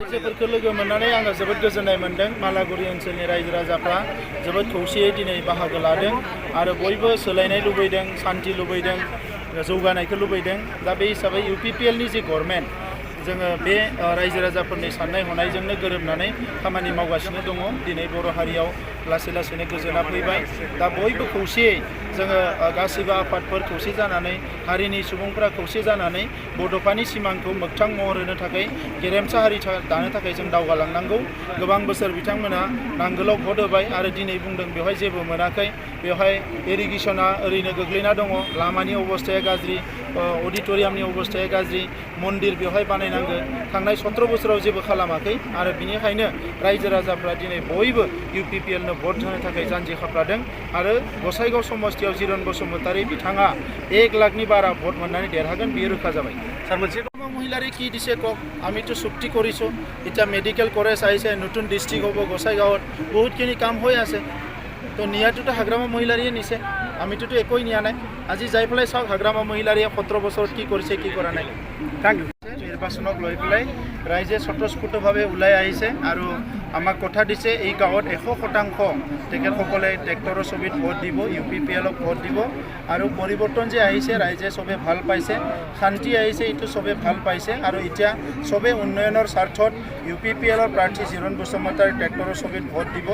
रायजोफोरखौ लोगो मोननानै आङो जोबोद गोजोननाय मोनदों। मालागुरि ओनसोलनि रायजो राजाफ्रा जोबोद खौसेयै दिनै बाहागो लादों आरो बयबो सोलायनाय लुबैदों, सान्थि लुबैदों, जौगानायखौ लुबैदों। दा बे हिसाबै UPPLनि जि गभर्नमेन्ट जोङो बे रायजो राजाफोरनि साननाय हनायजोंनो गोरोबनानै खामानि मावगासिनो दङ। दिनै बर' हारियाव लासै लासैनो गोजोना फैबाय। दा बयबो खौसेयै जोङो गासैबो आफादफोर खौसे जानानै हारिनि सुबुंफोरा खौसे जानानै बड'फानि सिमांखौ मोगथां महर होनो थाखाय गेरेमसा हारि दानो थाखाय जों दावगालांनांगौ। गोबां बोसोर बिथांमोना नांगोलाव भट होबाय आरो दिनै बुंदों बेवहाय जेबो मोनाखै। बेवहाय इरिगेसना ओरैनो गोग्लैना दङ, लामानि अबस्थाया गाज्रि, अडिट'रियामनि अबस्थाया गाज्रि, मन्दिर बेवहाय बानायनांगौ थांनाय 17 बोसोराव जेबो खालामाखै आरो बिनिखायनो रायजो राजाफ्रा दिनै बयबो UPPLनो भट होनो थाखाय जानजि खाफ्रादों आरो गसाइगाव समस्तियाव जिरन बसुमतारी बिथाङा 1 लाखनि बारा भट मोननानै देरहागोन, बेयो रोखा जाबाই। স্যার বলছি মহিলারে কি দিছে কক, আমিতো চুক্তি কৰিছোঁ। এতিয়া মেডিকেল কলেজ আহিছে, নতুন ডিষ্ট্ৰিক্ট হ'ব গোসাইগাঁৱত, বহুতখিনি কাম হৈ আছে। তো নিয়াটোতো হাগ্ৰামা মহিলাৰিয়ে নিছে, আমিতোতো একোই নিয়া নাই। আজি যাই পেলাই চাওক হাগ্ৰামা মহিলাৰিয়ে 17 বছৰত কি কৰিছে, কি কৰা নাই। Thank you. নিৰ্বাচনক লৈ পেলাই ৰাইজে স্বতঃস্ফূৰ্তভাৱে ওলাই আহিছে আৰু আমাক কথা দিছে এই গাঁৱত 100% তেখেতসকলে ট্ৰেক্টৰৰ ছবিত ভোট দিব, UPPLক ভোট দিব আৰু পৰিৱৰ্তন যে আহিছে ৰাইজে চবে ভাল পাইছে, শান্তি আহিছে, এইটো চবে ভাল পাইছে আৰু এতিয়া চবে উন্নয়নৰ স্বাৰ্থত UPPLৰ প্ৰাৰ্থী জিৰণ বসুমতাৰী ট্ৰেক্টৰৰ ছবিত ভোট দিব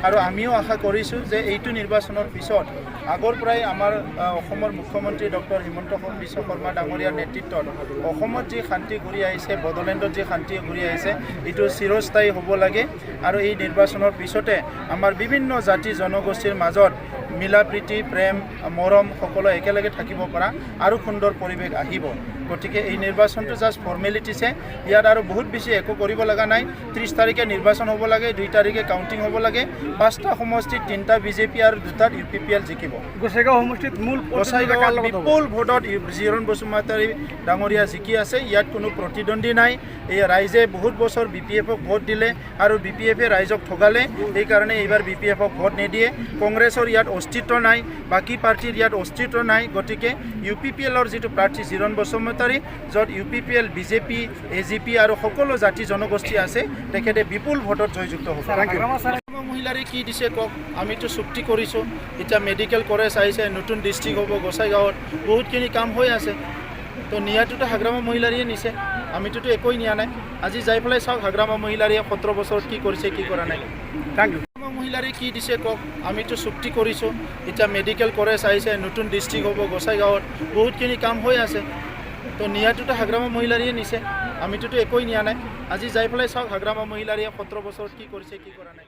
আৰু আমিও আশা কৰিছোঁ যে এইটো নিৰ্বাচনৰ পিছত আগৰ পৰাই আমাৰ অসমৰ মুখ্যমন্ত্ৰী ডক্টৰ হিমন্ত বিশ্ব শৰ্মা ডাঙৰীয়াৰ নেতৃত্বত অসমত যি শান্তি ঘূৰি আহিছে, বড়োলেণ্ডত যি শান্তি ঘূৰি আহিছে, এইটো চিৰস্থায়ী হ'ব লাগে আৰু এই নিৰ্বাচনৰ পিছতে আমাৰ বিভিন্ন জাতি জনগোষ্ঠীৰ মাজত মিলা প্ৰীতি, প্ৰেম, মৰম সকলো একেলগে থাকিব পৰা আৰু সুন্দৰ পৰিৱেশ আহিব। গতিকে এই নিৰ্বাচনটো জাষ্ট ফৰ্মেলিটিছে, ইয়াত আৰু বহুত বেছি একো কৰিব লগা নাই। 30 তাৰিখে নিৰ্বাচন হ'ব লাগে, 2 তাৰিখে কাউণ্টিং হ'ব লাগে, 5টা সমষ্টিত 3টা BJP আৰু 2টাত UPPL জিকিব। গোসাইগাঁও সমষ্টিত গোসাইগাঁৱত বিপুল ভোটত জিৰণ বসুমতাৰী ডাঙৰীয়া জিকি আছে। ইয়াত কোনো প্ৰতিদ্বন্দ্বী নাই। এই ৰাইজে বহুত বছৰ BPFক ভোট দিলে আৰু BPFে ৰাইজক ঠগালে, সেইকাৰণে এইবাৰ BPFক ভোট নিদিয়ে। কংগ্ৰেছৰ ইয়াত অস্তিত্ব নাই, বাকী পাৰ্টিৰ ইয়াত অস্তিত্ব নাই। গতিকে UPPLৰ যিটো প্ৰাৰ্থী জিৰণ বসুমতাৰী, য'ত UPPL, BJP, AGP আৰু সকলো জাতি জনগোষ্ঠী আছে, তেখেতে বিপুল ভোটত জয়যুক্ত হ'ব। মহিলাৰে কি দিছে কক, আমিতো চুক্তি কৰিছোঁ। এতিয়া মেডিকেল কলেজ আহিছে, নতুন ডিষ্ট্ৰিক্ট হ'ব গোসাইগাঁৱত, বহুতখিনি কাম হৈ আছে। তো নিয়াটোতো হাগ্ৰামা মহিলাৰিয়ে নিছে, আমিতোতো একোই নিয়া নাই। আজি যাই পেলাই চাওক হাগ্ৰামা মহিলাৰিয়ে 17 বছৰত কি কৰিছে, কি কৰা নাই। Thank you. মহিলাৰে কি দিছে কক, আমিতো চুক্তি কৰিছোঁ। এতিয়া মেডিকেল কলেজ আহিছে, নতুন ডিষ্ট্ৰিক্ট হ'ব গোসাইগাঁৱত, বহুতখিনি কাম হৈ আছে। তো নিয়াটোতো হাগ্ৰামা মহিলাৰিয়ে নিছে, আমিতোতো একোই নিয়া নাই। আজি যাই পেলাই চাওক হাগ্ৰামা মহিলাৰিয়ে 17 বছৰত কি কৰিছে, কি কৰা নাই।